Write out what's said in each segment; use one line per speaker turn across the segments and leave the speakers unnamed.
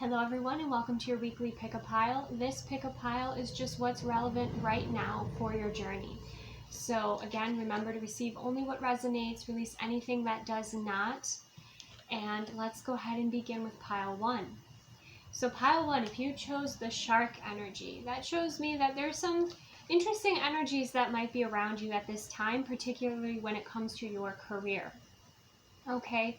Hello everyone and welcome to your weekly pick a pile. This pick a pile is just what's relevant right now for your journey. So again, remember to receive only what resonates, release anything that does not. And let's go ahead and begin with pile 1. So pile 1, if you chose the shark energy, that shows me that there's some interesting energies that might be around you at this time, particularly when it comes to your career. Okay.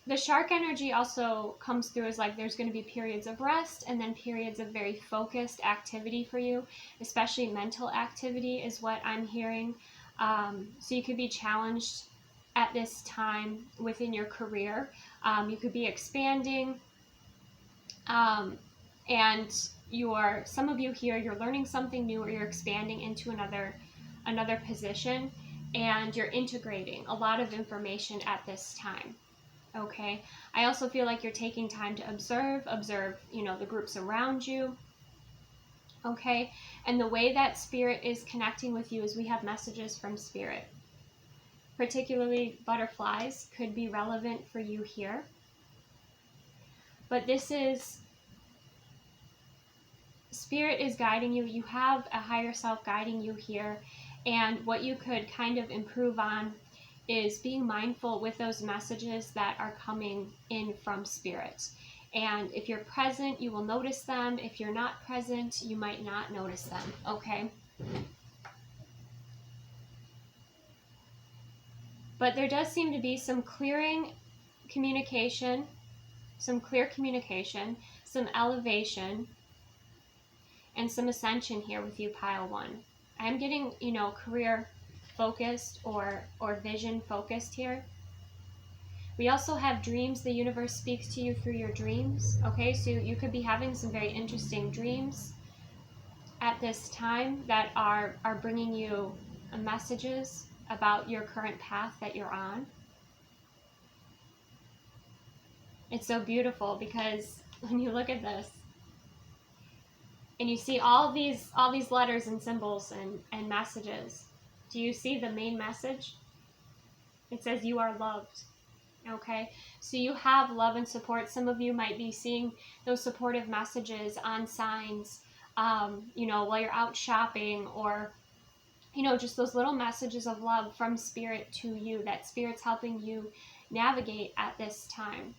The shark energy also comes through as like there's going to be periods of rest and then periods of very focused activity for you, especially mental activity is what I'm hearing. So you could be challenged at this time within your career. You could be expanding, and some of you here, you're learning something new or you're expanding into another position, and you're integrating a lot of information at this time. Okay, I also feel like you're taking time to observe, the groups around you. Okay, and the way that spirit is connecting with you is we have messages from spirit. Particularly butterflies could be relevant for you here. But this is, spirit is guiding you. You have a higher self guiding you here. And what you could kind of improve on is being mindful with those messages that are coming in from spirit. And if you're present, you will notice them. If you're not present, you might not notice them, okay? But there does seem to be some clearing communication, some clear communication, some elevation, and some ascension here with you, pile 1. I'm getting, career focused or vision focused here. We also have dreams. The universe speaks to you through your dreams. Okay, so you could be having some very interesting dreams at this time that are bringing you messages about your current path that you're on. It's so beautiful because when you look at this and you see all these letters and symbols and messages, do you see the main message? It says you are loved. Okay, so you have love and support. Some of you might be seeing those supportive messages on signs, while you're out shopping, or, just those little messages of love from spirit to you, that spirit's helping you navigate at this time.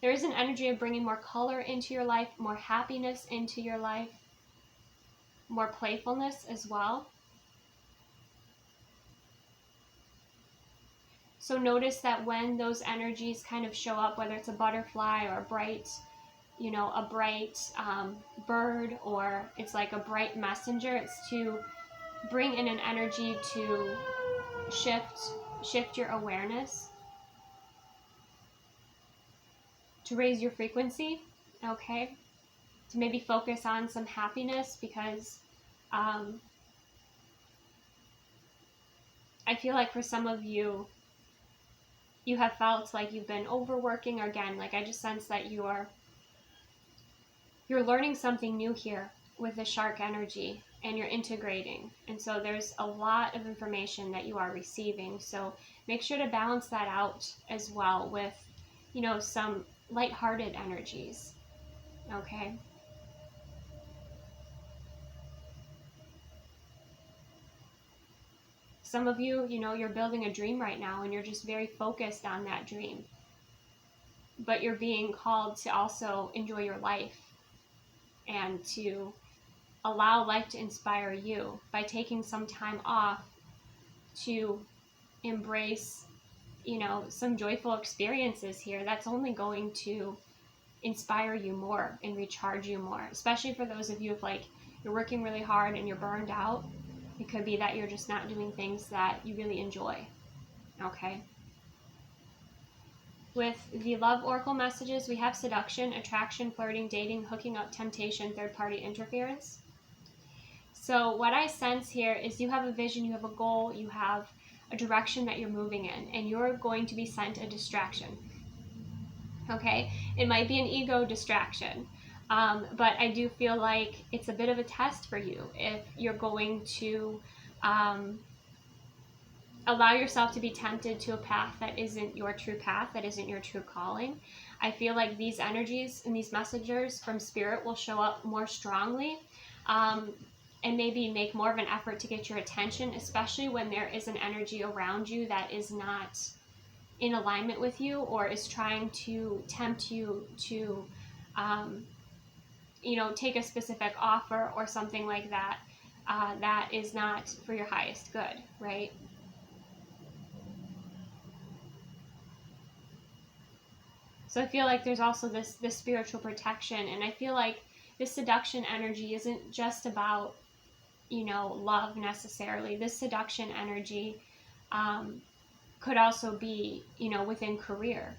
There is an energy of bringing more color into your life, more happiness into your life, more playfulness as well. So notice that when those energies kind of show up, whether it's a butterfly or a bright bird, or it's like a bright messenger, it's to bring in an energy to shift your awareness, to raise your frequency, okay? To maybe focus on some happiness, because I feel like for some of you, you have felt like you've been overworking, or again, like I just sense that you're learning something new here with the shark energy, and you're integrating. And so there's a lot of information that you are receiving. So make sure to balance that out as well with, some lighthearted energies, okay? Some of you, you're building a dream right now and you're just very focused on that dream. But you're being called to also enjoy your life and to allow life to inspire you by taking some time off to embrace, some joyful experiences here. That's only going to inspire you more and recharge you more, especially for those of you if you're working really hard and you're burned out. It could be that you're just not doing things that you really enjoy, okay? With the love oracle messages, we have seduction, attraction, flirting, dating, hooking up, temptation, third-party interference. So what I sense here is you have a vision, you have a goal, you have a direction that you're moving in, and you're going to be sent a distraction, okay? It might be an ego distraction. But I do feel like it's a bit of a test for you if you're going to allow yourself to be tempted to a path that isn't your true path, that isn't your true calling. I feel like these energies and these messengers from spirit will show up more strongly, and maybe make more of an effort to get your attention, especially when there is an energy around you that is not in alignment with you, or is trying to tempt you to take a specific offer or something like that, that is not for your highest good, right? So I feel like there's also this spiritual protection, and I feel like this seduction energy isn't just about, love necessarily. This seduction energy could also be, within career,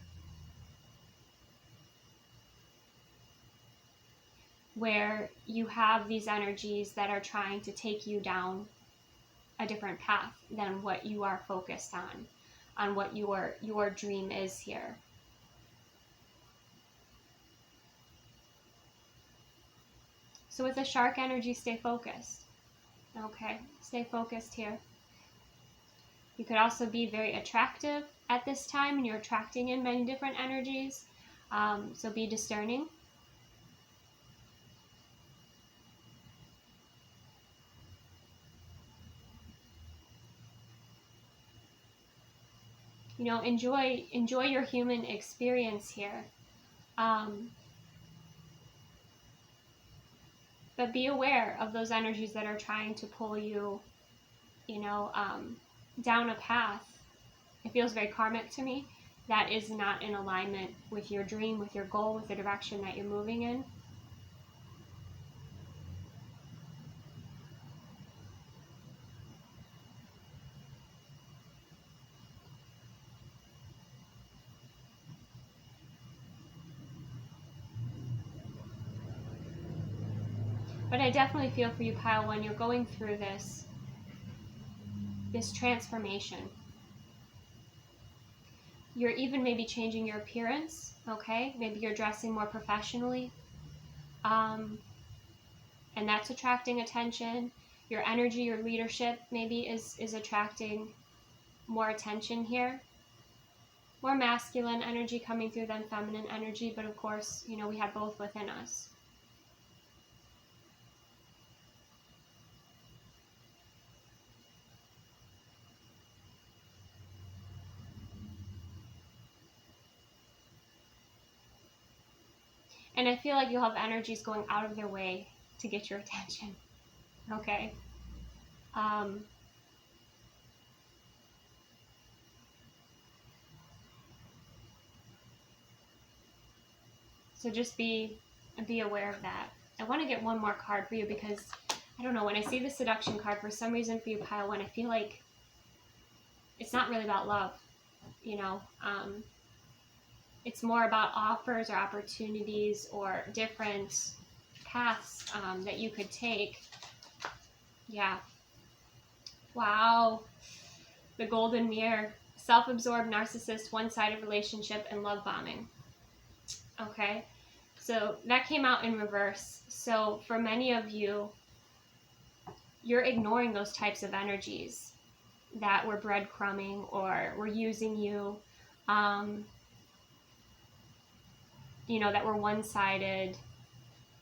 where you have these energies that are trying to take you down a different path than what you are focused on what your dream is here. So with the shark energy, stay focused. Okay, stay focused here. You could also be very attractive at this time, and you're attracting in many different energies. So be discerning. Enjoy your human experience here. But be aware of those energies that are trying to pull you, down a path. It feels very karmic to me. That is not in alignment with your dream, with your goal, with the direction that you're moving in. But I definitely feel for you, Pile 1, you're going through this transformation. You're even maybe changing your appearance, okay? Maybe you're dressing more professionally. And that's attracting attention. Your energy, your leadership maybe is attracting more attention here. More masculine energy coming through than feminine energy, but of course, we have both within us. And I feel like you'll have energies going out of their way to get your attention, okay? So just be aware of that. I want to get one more card for you because, I don't know, when I see the seduction card, for some reason for you, Pile 1, I feel like it's not really about love, it's more about offers or opportunities or different paths that you could take. Yeah. Wow. The golden mirror. Self-absorbed, narcissist, one-sided relationship, and love bombing. Okay. So that came out in reverse. So for many of you, you're ignoring those types of energies that were breadcrumbing or were using you, that were one-sided.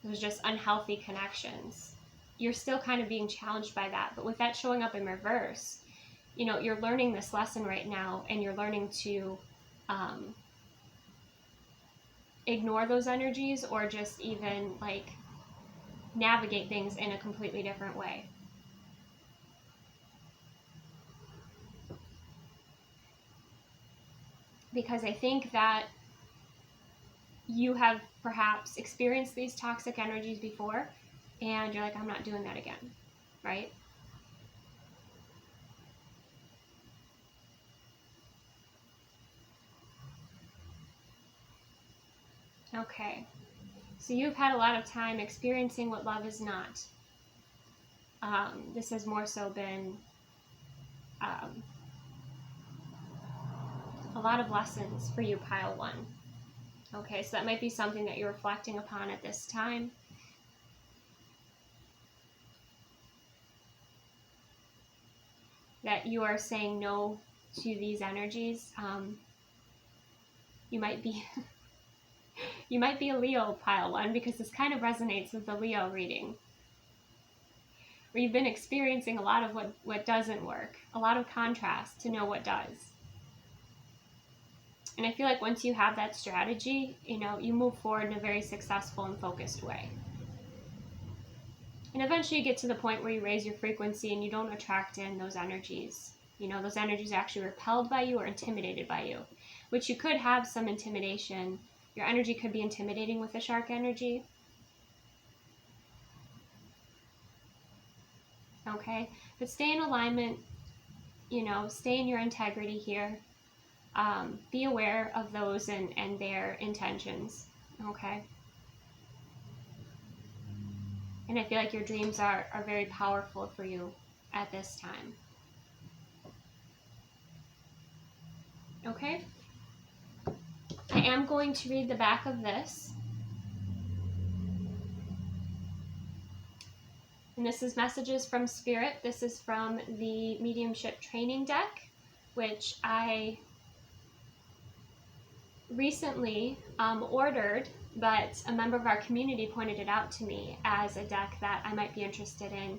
It was just unhealthy connections. You're still kind of being challenged by that. But with that showing up in reverse, you're learning this lesson right now, and you're learning to ignore those energies, or just even navigate things in a completely different way. Because I think that you have perhaps experienced these toxic energies before, and you're like, I'm not doing that again, right? Okay, so you've had a lot of time experiencing what love is not. This has more so been a lot of lessons for you, Pile 1. Okay, so that might be something that you're reflecting upon at this time. that you are saying no to these energies. You might be you might be a Leo, pile 1, because this kind of resonates with the Leo reading, where you've been experiencing a lot of what doesn't work, a lot of contrast to know what does. And I feel like once you have that strategy, you move forward in a very successful and focused way. And eventually you get to the point where you raise your frequency and you don't attract in those energies. Those energies are actually repelled by you or intimidated by you, which you could have some intimidation. Your energy could be intimidating with the shark energy. Okay, but stay in alignment, stay in your integrity here. Be aware of those and their intentions, okay? And I feel like your dreams are very powerful for you at this time. Okay? I am going to read the back of this. And this is Messages from Spirit. This is from the Mediumship Training Deck, which I recently ordered, but a member of our community pointed it out to me as a deck that I might be interested in.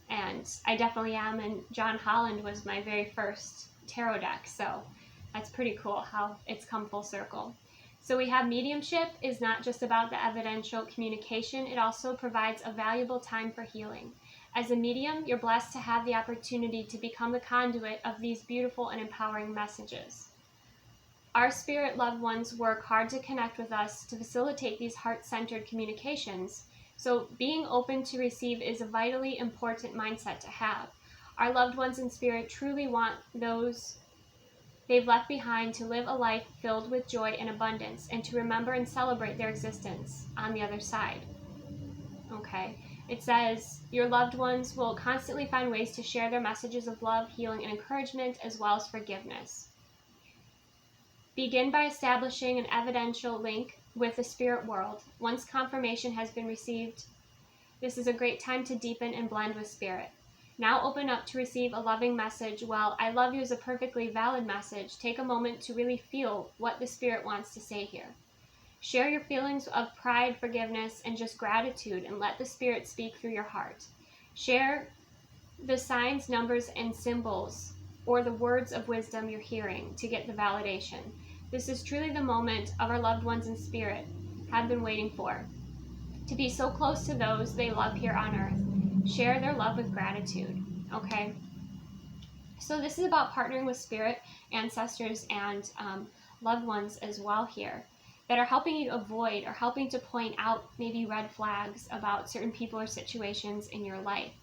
And I definitely am, and John Holland was my very first tarot deck, so that's pretty cool how it's come full circle. So we have mediumship is not just about the evidential communication, it also provides a valuable time for healing. As a medium, you're blessed to have the opportunity to become the conduit of these beautiful and empowering messages. Our spirit loved ones work hard to connect with us to facilitate these heart-centered communications, so being open to receive is a vitally important mindset to have. Our loved ones in spirit truly want those they've left behind to live a life filled with joy and abundance, and to remember and celebrate their existence on the other side. Okay, it says, your loved ones will constantly find ways to share their messages of love, healing, and encouragement, as well as forgiveness. Begin by establishing an evidential link with the spirit world. Once confirmation has been received, this is a great time to deepen and blend with spirit. Now open up to receive a loving message. While I love you is a perfectly valid message, take a moment to really feel what the spirit wants to say here. Share your feelings of pride, forgiveness, and just gratitude, and let the spirit speak through your heart. Share the signs, numbers, and symbols, or the words of wisdom you're hearing to get the validation. This is truly the moment of our loved ones in spirit have been waiting for. To be so close to those they love here on earth. Share their love with gratitude. Okay? So this is about partnering with spirit, ancestors, and loved ones as well here, that are helping you avoid or helping to point out maybe red flags about certain people or situations in your life,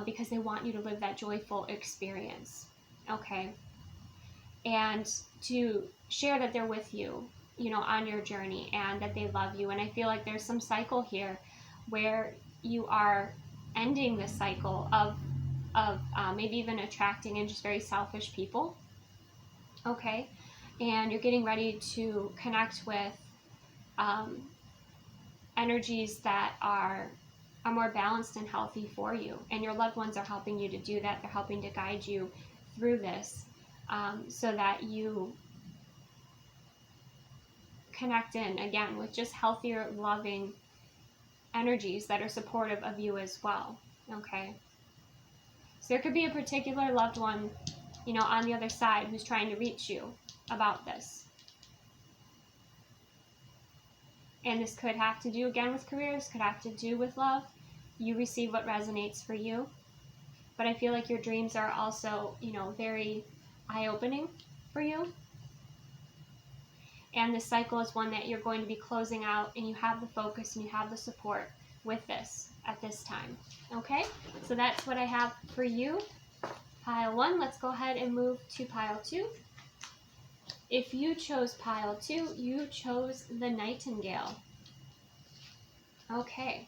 because they want you to live that joyful experience. Okay? And to share that they're with you, on your journey, and that they love you. And I feel like there's some cycle here where you are ending this cycle of maybe even attracting in just very selfish people. Okay? And you're getting ready to connect with energies that are more balanced and healthy for you. And your loved ones are helping you to do that. They're helping to guide you through this, so that you connect in again with just healthier, loving energies that are supportive of you as well. Okay? So there could be a particular loved one, on the other side who's trying to reach you about this. And this could have to do, again, with careers, could have to do with love. You receive what resonates for you. But I feel like your dreams are also, very eye-opening for you. And this cycle is one that you're going to be closing out, and you have the focus and you have the support with this at this time. Okay? So that's what I have for you. Pile 1, let's go ahead and move to pile 2. If you chose pile 2, you chose the Nightingale. Okay.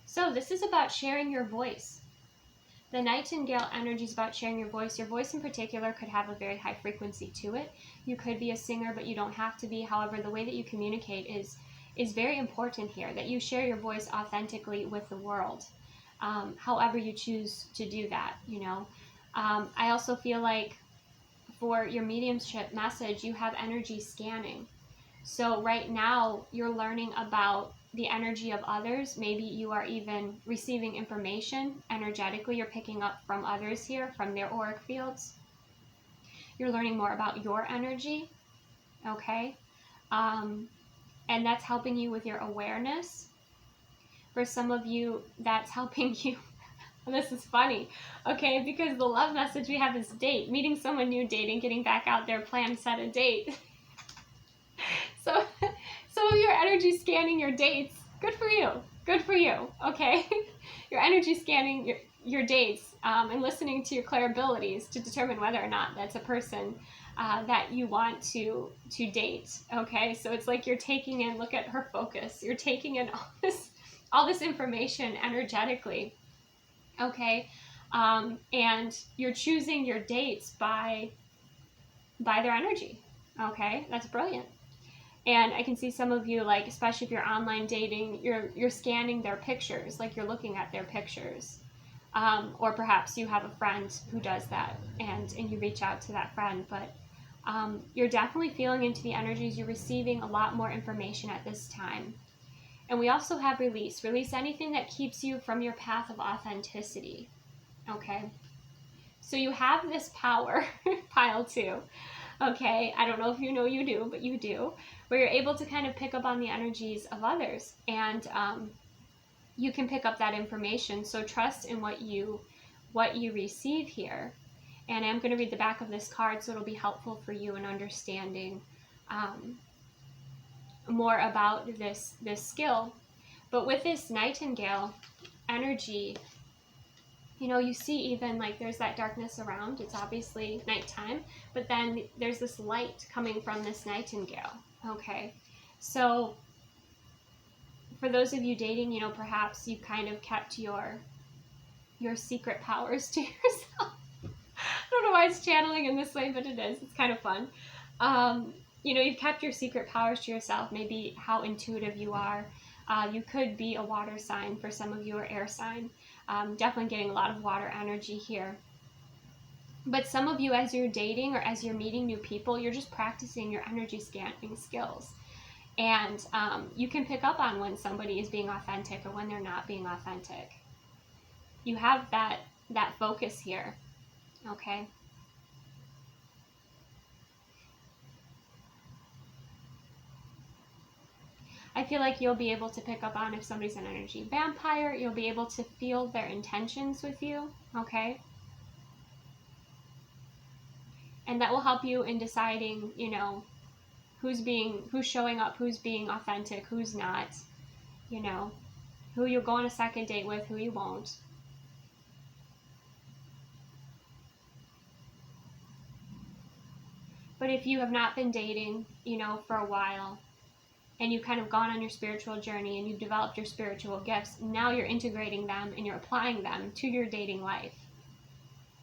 So this is about sharing your voice. The Nightingale energy is about sharing your voice. Your voice in particular could have a very high frequency to it. You could be a singer, but you don't have to be. However, the way that you communicate is is very important here, that you share your voice authentically with the world, however you choose to do that, you know. I also feel like for your mediumship message, you have energy scanning. So right now you're learning about the energy of others. Maybe you are even receiving information energetically. You're picking up from others here, from their auric fields. You're learning more about your energy, okay? And that's helping you with your awareness. For some of you, that's helping you. This is funny, okay? Because the love message we have is date, meeting someone new, dating, getting back out there, plan, set a date. So some of you are energy scanning your dates. Good for you. Good for you, okay? You're energy scanning your dates and listening to your clair abilities to determine whether or not that's a person that you want to date, okay? So it's like you're taking in, look at her focus. You're taking in all this information energetically, okay? And you're choosing your dates by their energy, okay? That's brilliant. And I can see some of you, like, especially if you're online dating, you're scanning their pictures, like you're looking at their pictures. Or perhaps you have a friend who does that and you reach out to that friend. But you're definitely feeling into the energies. You're receiving a lot more information at this time. And we also have release. Release anything that keeps you from your path of authenticity. Okay? So you have this power, pile 2. Okay, I don't know if you know you do, but you do, where you're able to kind of pick up on the energies of others, and you can pick up that information. So trust in what you receive here. And I'm going to read the back of this card, so it'll be helpful for you in understanding more about this skill. But with this nightingale energy, you know, you see even like there's that darkness around. It's obviously nighttime, but then there's this light coming from this nightingale, okay? So for those of you dating, you know, perhaps you kind of kept your secret powers to yourself. I don't know why it's channeling in this way, but it is. It's kind of fun. You know, you've kept your secret powers to yourself, maybe how intuitive you are. You could be a water sign for some of you, or air sign. Definitely getting a lot of water energy here. But some of you, as you're dating or as you're meeting new people, you're just practicing your energy scanning skills. And you can pick up on when somebody is being authentic or when they're not being authentic. You have that focus here, okay? I feel like you'll be able to pick up on if somebody's an energy vampire. You'll be able to feel their intentions with you, okay? And that will help you in deciding, you know, who's showing up, who's being authentic, who's not, you know, who you'll go on a second date with, who you won't. But if you have not been dating, you know, for a while, and you've kind of gone on your spiritual journey and you've developed your spiritual gifts, now you're integrating them and you're applying them to your dating life,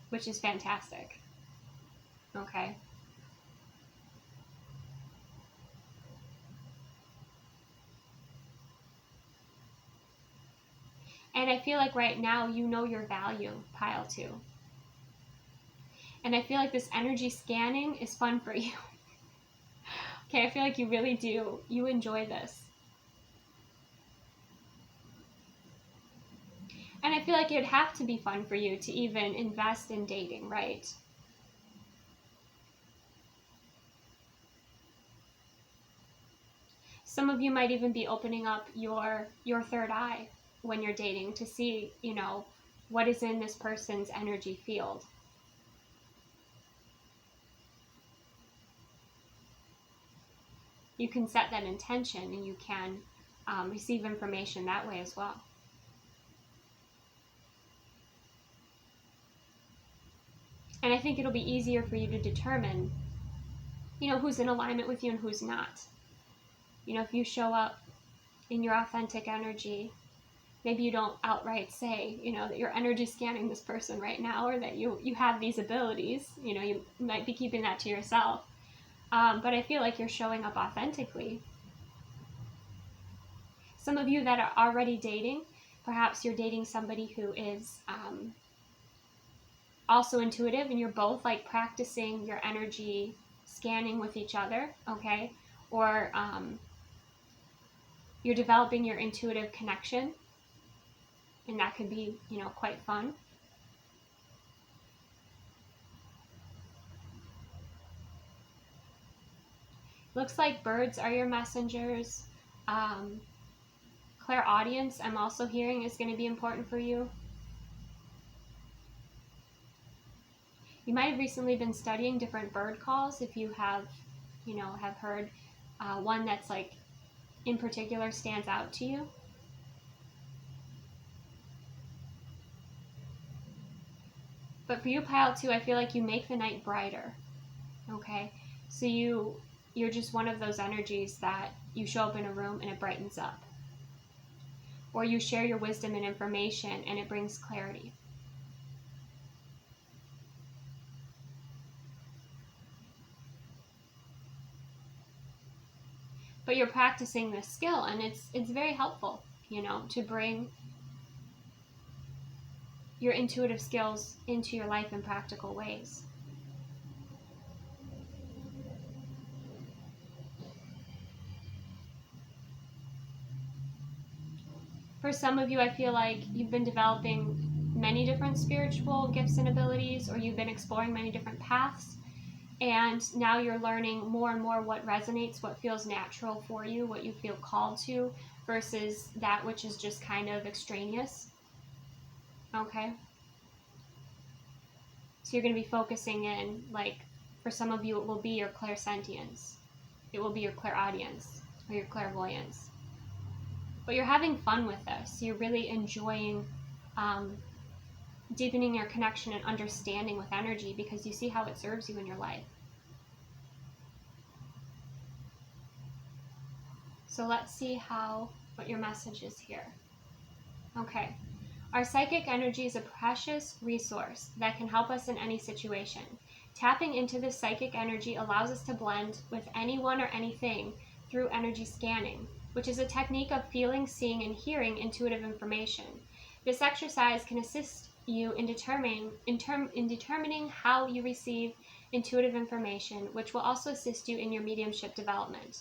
which is fantastic. Okay. And I feel like right now you know your value, pile 2. And I feel like this energy scanning is fun for you. Okay, I feel like you really do. You enjoy this. And I feel like it'd have to be fun for you to even invest in dating, right? Some of you might even be opening up your third eye when you're dating to see, you know, what is in this person's energy field. You can set that intention and you can receive information that way as well. And I think it'll be easier for you to determine, you know, who's in alignment with you and who's not. You know, if you show up in your authentic energy, maybe you don't outright say, you know, that you're energy scanning this person right now, or that you have these abilities. You know, you might be keeping that to yourself. But I feel like you're showing up authentically. Some of you that are already dating, perhaps you're dating somebody who is also intuitive, and you're both like practicing your energy scanning with each other, okay? Or you're developing your intuitive connection, and that could be, quite fun. Looks like birds are your messengers. Clairaudience, I'm also hearing, is going to be important for you. You might have recently been studying different bird calls if you have, have heard one that's like in particular stands out to you. But for you, Pile 2, I feel like you make the night brighter, okay? So you're just one of those energies that you show up in a room and it brightens up. Or you share your wisdom and information and it brings clarity. But you're practicing this skill, and it's very helpful, to bring your intuitive skills into your life in practical ways. For some of you, I feel like you've been developing many different spiritual gifts and abilities, or you've been exploring many different paths, and now you're learning more and more what resonates, what feels natural for you, what you feel called to, versus that which is just kind of extraneous. Okay? So you're going to be focusing in, like, for some of you, it will be your clairsentience. It will be your clairaudience or your clairvoyance. But you're having fun with this. You're really enjoying deepening your connection and understanding with energy because you see how it serves you in your life. So let's see what your message is here. Okay. Our psychic energy is a precious resource that can help us in any situation. Tapping into this psychic energy allows us to blend with anyone or anything through energy scanning, which is a technique of feeling, seeing, and hearing intuitive information. This exercise can assist you in determining how you receive intuitive information, which will also assist you in your mediumship development.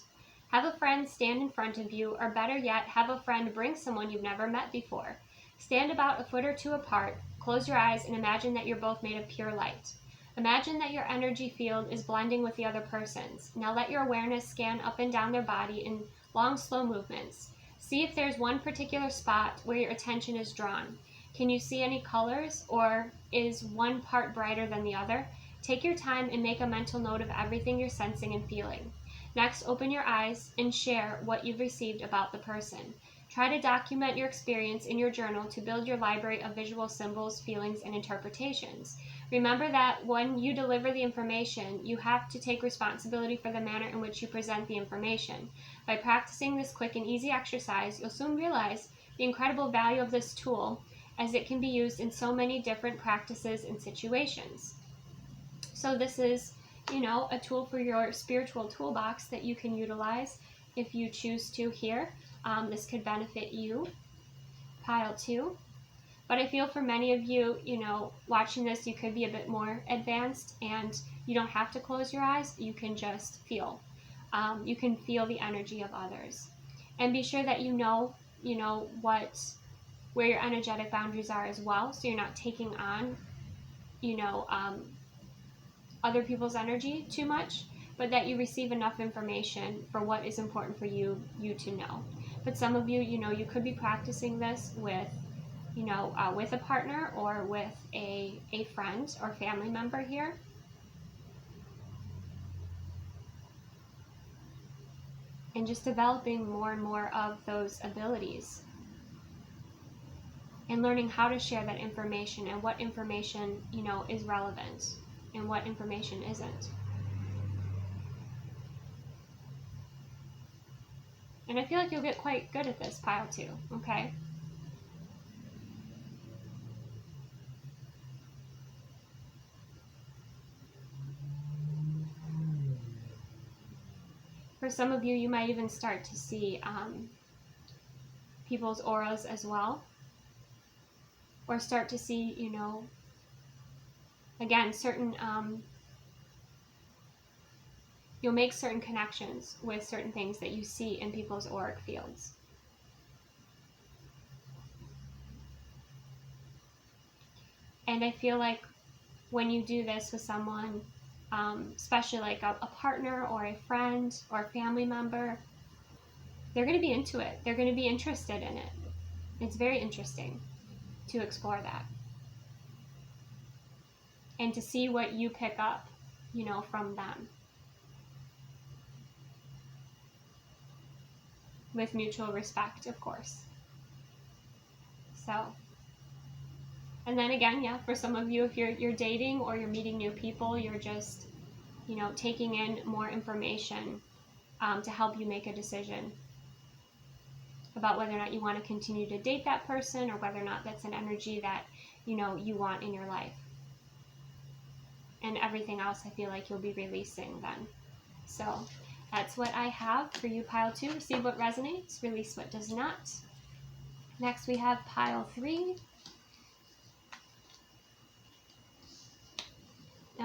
Have a friend stand in front of you, or better yet, have a friend bring someone you've never met before. Stand about a foot or two apart, close your eyes, and imagine that you're both made of pure light. Imagine that your energy field is blending with the other person's. Now let your awareness scan up and down their body in long, slow movements. See if there's one particular spot where your attention is drawn. Can you see any colors, or is one part brighter than the other? Take your time and make a mental note of everything you're sensing and feeling. Next, open your eyes and share what you've received about the person. Try to document your experience in your journal to build your library of visual symbols, feelings, and interpretations. Remember that when you deliver the information, you have to take responsibility for the manner in which you present the information. By practicing this quick and easy exercise, you'll soon realize the incredible value of this tool, as it can be used in so many different practices and situations. So this is, a tool for your spiritual toolbox that you can utilize if you choose to here. This could benefit you, Pile 2. But I feel for many of you, watching this, you could be a bit more advanced, and you don't have to close your eyes. You can just feel. You can feel the energy of others. And be sure that you know where your energetic boundaries are as well, so you're not taking on, other people's energy too much, but that you receive enough information for what is important for you to know. But some of you, you could be practicing this with, with a partner or with a friend or family member here. And just developing more and more of those abilities. And learning how to share that information and what information, is relevant and what information isn't. And I feel like you'll get quite good at this, Pile 2, okay? For some of you, you might even start to see people's auras as well, or start to see, you know, again, certain, you'll make certain connections with certain things that you see in people's auric fields. And I feel like when you do this with someone, especially like a partner or a friend or a family member, they're going to be into it. They're going to be interested in it. It's very interesting to explore that. And to see what you pick up, you know, from them. With mutual respect, of course. So, and then again, yeah, for some of you, if you're dating or you're meeting new people, you're just, you know, taking in more information to help you make a decision about whether or not you want to continue to date that person, or whether or not that's an energy that, you know, you want in your life. And everything else I feel like you'll be releasing then. So that's what I have for you, pile 2. Receive what resonates, release what does not. Next we have pile 3.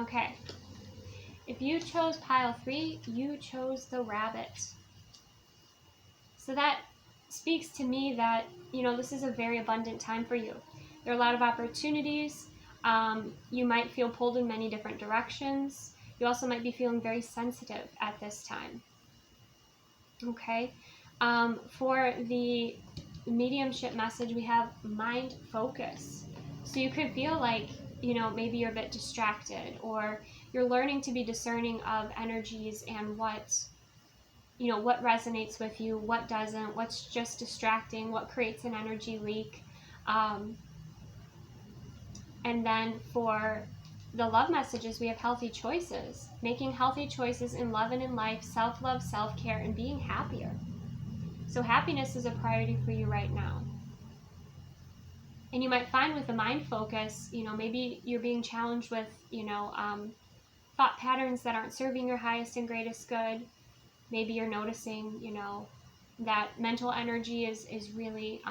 Okay. If you chose pile 3, you chose the rabbit. So that speaks to me that, you know, this is a very abundant time for you. There are a lot of opportunities. You might feel pulled in many different directions. You also might be feeling very sensitive at this time. Okay. For the mediumship message, we have mind focus. So you could feel like, you know, maybe you're a bit distracted, or you're learning to be discerning of energies and what, you know, what resonates with you, what doesn't, what's just distracting, what creates an energy leak. And then for the love messages, we have healthy choices, making healthy choices in love and in life, self-love, self-care, and being happier. So happiness is a priority for you right now. And you might find with the mind focus, you know, maybe you're being challenged with, you know, thought patterns that aren't serving your highest and greatest good. Maybe you're noticing, you know, that mental energy is really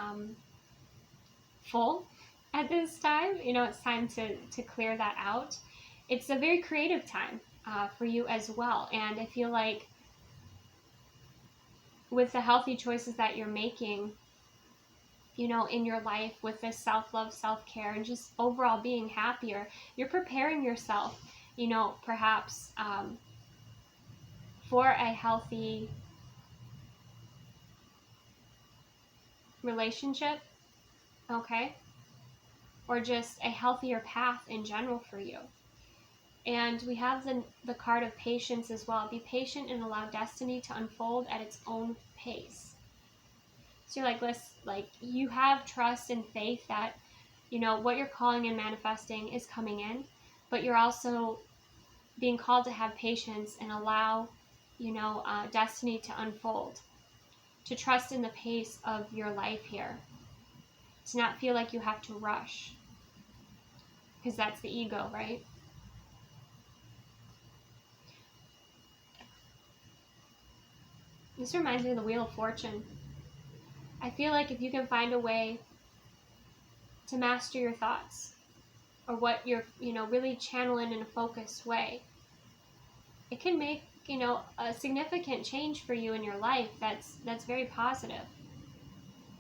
full at this time. You know, it's time to clear that out. It's a very creative time for you as well. And I feel like with the healthy choices that you're making, you know, in your life, with this self-love, self-care, and just overall being happier, you're preparing yourself, you know, perhaps for a healthy relationship, okay? Or just a healthier path in general for you. And we have the card of patience as well. Be patient and allow destiny to unfold at its own pace. So you're like you have trust and faith that, you know, what you're calling and manifesting is coming in, but you're also being called to have patience and allow, you know, destiny to unfold, to trust in the pace of your life here, to not feel like you have to rush, because that's the ego, right? This reminds me of the Wheel of Fortune. I feel like if you can find a way to master your thoughts, or what you're, you know, really channeling in a focused way, it can make, you know, a significant change for you in your life that's very positive.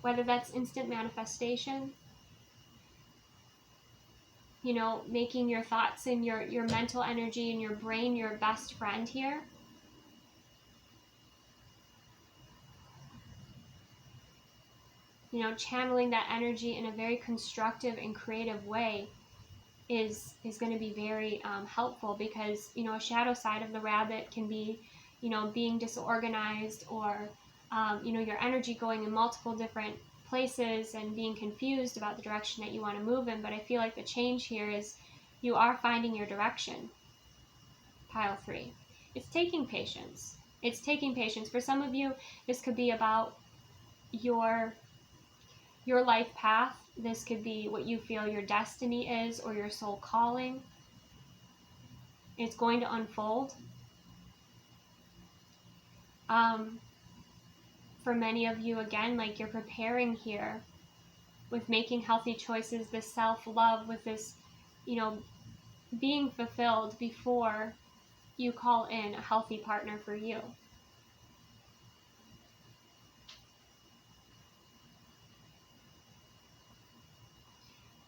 Whether that's instant manifestation, you know, making your thoughts and your mental energy and your brain your best friend here. You know, channeling that energy in a very constructive and creative way is going to be very helpful, because, you know, a shadow side of the rabbit can be, you know, being disorganized, or, you know, your energy going in multiple different places and being confused about the direction that you want to move in. But I feel like the change here is you are finding your direction, pile 3. It's taking patience. It's taking patience. For some of you, this could be about your life path. This could be what you feel your destiny is, or your soul calling. It's going to unfold. for many of you, again, like you're preparing here with making healthy choices, this self-love, with this, being fulfilled before you call in a healthy partner for you.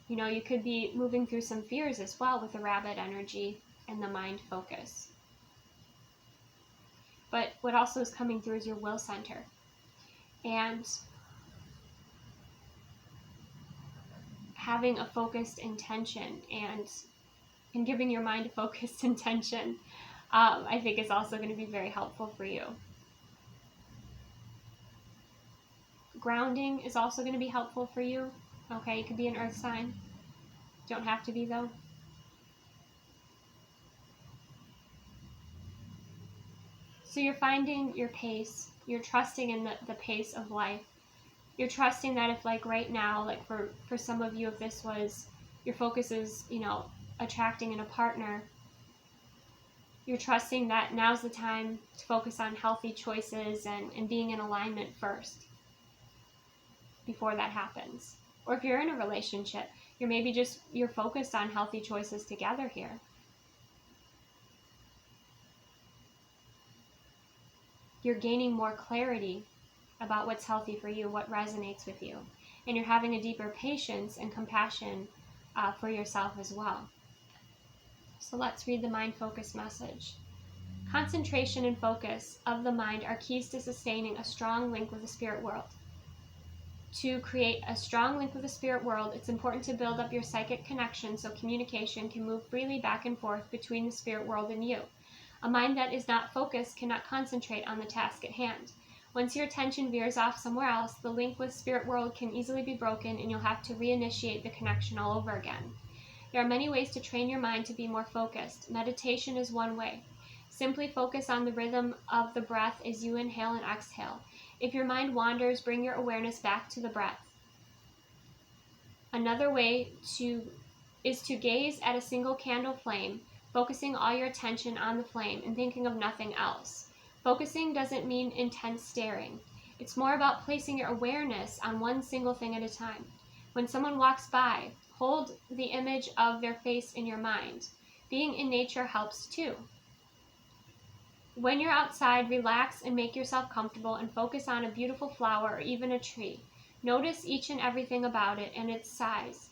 You could be moving through some fears as well with the rabbit energy and the mind focus. But what also is coming through is your will center. And having a focused intention and giving your mind a focused intention, I think is also going to be very helpful for you. Grounding is also going to be helpful for you. Okay, you could be an earth sign. Don't have to be, though. So you're finding your pace. You're trusting in the pace of life. You're trusting that if, like, right now, like for some of you, if this was, your focus is, attracting in a partner, you're trusting that now's the time to focus on healthy choices and being in alignment first before that happens. Or if you're in a relationship, you're focused on healthy choices together here. You're gaining more clarity about what's healthy for you, what resonates with you. And you're having a deeper patience and compassion for yourself as well. So let's read the mind focus message. Concentration and focus of the mind are keys to sustaining a strong link with the spirit world. To create a strong link with the spirit world, it's important to build up your psychic connection so communication can move freely back and forth between the spirit world and you. A mind that is not focused cannot concentrate on the task at hand. Once your attention veers off somewhere else, the link with spirit world can easily be broken and you'll have to reinitiate the connection all over again. There are many ways to train your mind to be more focused. Meditation is one way. Simply focus on the rhythm of the breath as you inhale and exhale. If your mind wanders, bring your awareness back to the breath. Another way is to gaze at a single candle flame, focusing all your attention on the flame and thinking of nothing else. Focusing doesn't mean intense staring. It's more about placing your awareness on one single thing at a time. When someone walks by, hold the image of their face in your mind. Being in nature helps too. When you're outside, relax and make yourself comfortable and focus on a beautiful flower or even a tree. Notice each and everything about it and its size.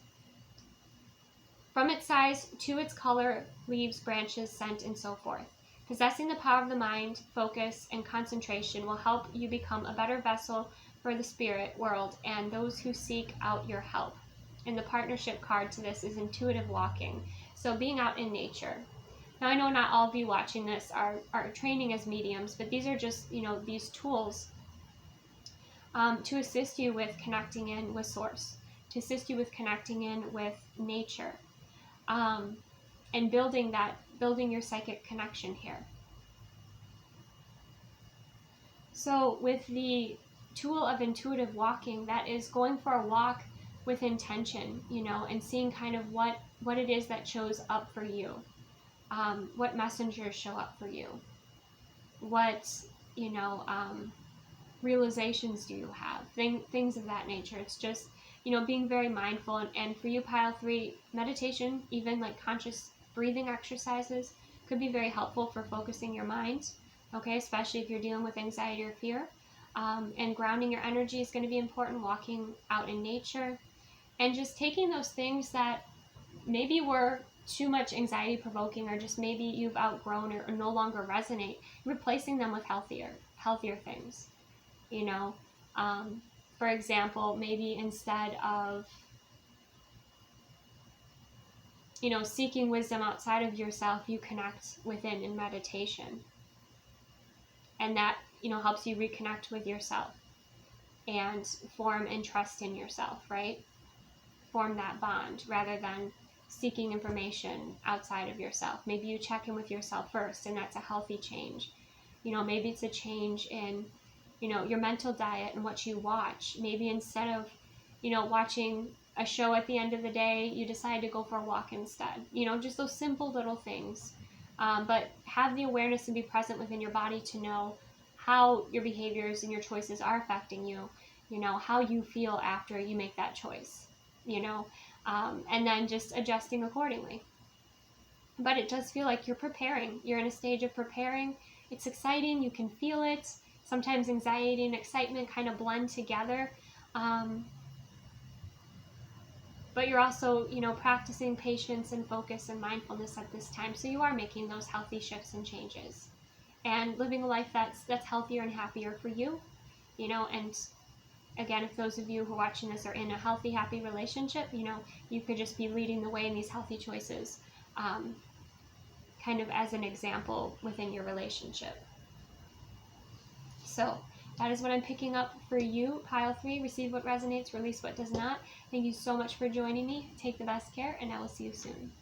From its size to its color, leaves, branches, scent, and so forth. Possessing the power of the mind, focus, and concentration will help you become a better vessel for the spirit world and those who seek out your help. And the partnership card to this is intuitive walking. So being out in nature. Now, I know not all of you watching this are training as mediums, but these are just, these tools to assist you with connecting in with Source, to assist you with connecting in with nature, and building your psychic connection here. So with the tool of intuitive walking, that is going for a walk with intention, and seeing kind of what it is that shows up for you. What messengers show up for you? What, realizations do you have? Things of that nature. It's just, being very mindful. And for you, Pile 3, meditation, even like conscious breathing exercises, could be very helpful for focusing your mind, okay? Especially if you're dealing with anxiety or fear. And grounding your energy is going to be important, walking out in nature. And just taking those things that maybe were too much anxiety provoking, or just maybe you've outgrown or no longer resonate, replacing them with healthier things. For example, maybe instead of seeking wisdom outside of yourself, you connect within in meditation, and that helps you reconnect with yourself and form and trust in yourself, right? Form that bond rather than seeking information outside of yourself. Maybe you check in with yourself first, and that's a healthy change. Maybe it's a change in, your mental diet and what you watch. Maybe instead of, watching a show at the end of the day, you decide to go for a walk instead. Just those simple little things. But have the awareness and be present within your body to know how your behaviors and your choices are affecting you, you know, how you feel after you make that choice, you know, and then just adjusting accordingly. But it does feel like you're preparing. You're in a stage of preparing. It's exciting. You can feel it. Sometimes anxiety and excitement kind of blend together. But you're also, you know, practicing patience and focus and mindfulness at this time. So you are making those healthy shifts and changes and living a life that's healthier and happier for you, you know. And again, if those of you who are watching this are in a healthy, happy relationship, you know, you could just be leading the way in these healthy choices, kind of as an example within your relationship. So that is what I'm picking up for you, pile 3. Receive what resonates, release what does not. Thank you so much for joining me. Take the best care, and I will see you soon.